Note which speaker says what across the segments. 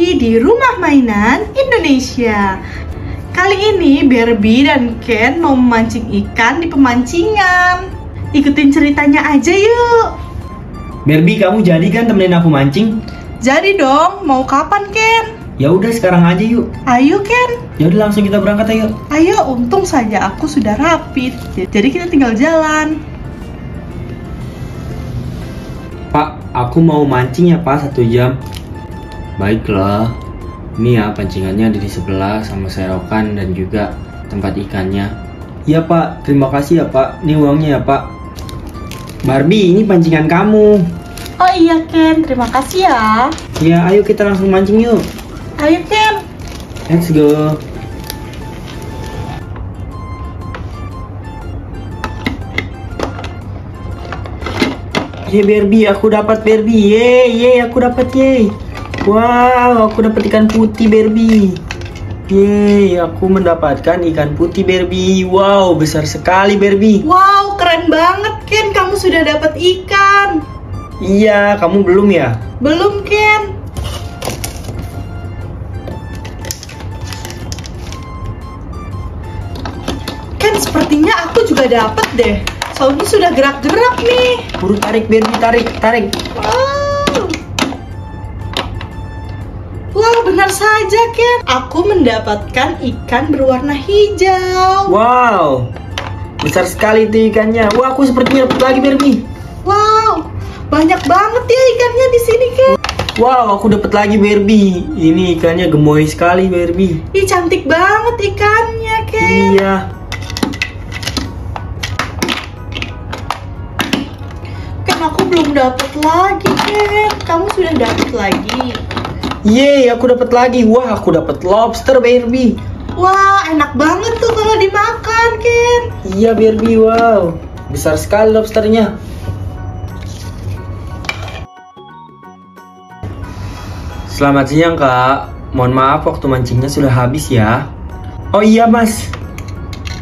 Speaker 1: lagi di Rumah Mainan Indonesia. Kali ini Barbie dan Ken mau memancing ikan di pemancingan. Ikutin ceritanya aja yuk.
Speaker 2: Barbie, kamu jadi kan temenin aku mancing?
Speaker 1: Jadi dong, mau kapan Ken?
Speaker 2: Ya udah sekarang aja yuk.
Speaker 1: Ayo Ken.
Speaker 2: Ya udah langsung kita berangkat ayo.
Speaker 1: Ayo, untung saja aku sudah rapid. Jadi kita tinggal jalan.
Speaker 2: Pak, aku mau mancing ya Pak 1 jam. Baiklah. Ini ya pancingannya ada di sebelah sama serokan dan juga tempat ikannya. Iya Pak, terima kasih ya Pak. Ini uangnya ya Pak. Barbie, ini pancingan kamu.
Speaker 1: Oh iya Ken, terima kasih ya.
Speaker 2: Ya, ayo kita langsung mancing yuk.
Speaker 1: Ayo Ken.
Speaker 2: Let's go. Ye Barbie, aku dapat Barbie. Ye, aku dapat ye. Wow, aku dapat ikan putih Barbie. Ye, aku mendapatkan ikan putih Barbie. Wow, besar sekali Barbie.
Speaker 1: Wow, keren banget Ken, kamu sudah dapat ikan.
Speaker 2: Iya, kamu belum ya?
Speaker 1: Belum Ken. Ken, sepertinya aku juga dapat deh. Soalnya sudah gerak-gerak nih.
Speaker 2: Buru tarik Barbie, tarik.
Speaker 1: Wow. Wow, benar saja Ken. Aku mendapatkan ikan berwarna hijau.
Speaker 2: Wow, besar sekali itu ikannya. Wah, aku sepertinya dapat lagi Barbie.
Speaker 1: Wow, banyak banget ya ikannya di sini Ken.
Speaker 2: Wow, aku dapat lagi Barbie. Ini ikannya gemoy sekali Barbie.
Speaker 1: Ih, cantik banget ikannya Ken.
Speaker 2: Iya.
Speaker 1: Ken, aku belum dapat lagi Ken. Kamu sudah dapat lagi.
Speaker 2: Yeay, aku dapat lagi. Wah, aku dapat lobster Barbie.
Speaker 1: Wah, enak banget tuh kalau dimakan Ken.
Speaker 2: Iya Barbie, wow. Besar sekali lobsternya. Selamat siang Kak. Mohon maaf waktu mancingnya sudah habis ya. Oh iya Mas.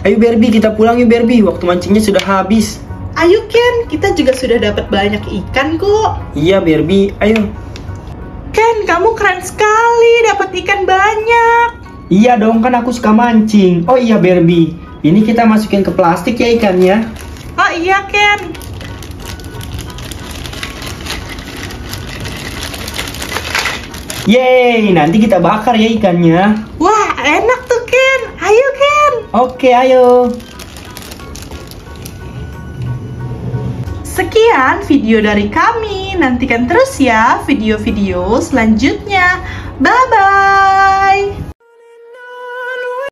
Speaker 2: Ayo Barbie, kita pulang yuk Barbie. Waktu mancingnya sudah habis.
Speaker 1: Ayo Ken, kita juga sudah dapat banyak ikan kok.
Speaker 2: Iya Barbie, ayo.
Speaker 1: Ken, kamu keren sekali dapat ikan banyak.
Speaker 2: Iya dong, kan aku suka mancing. Oh iya Barbie, ini kita masukin ke plastik ya ikannya.
Speaker 1: Oh iya Ken.
Speaker 2: Yeay, nanti kita bakar ya ikannya.
Speaker 1: Wah, enak tuh Ken. Ayo Ken.
Speaker 2: Oke, ayo.
Speaker 1: Sekian video dari kami. Nantikan terus ya video-video selanjutnya. Bye-bye.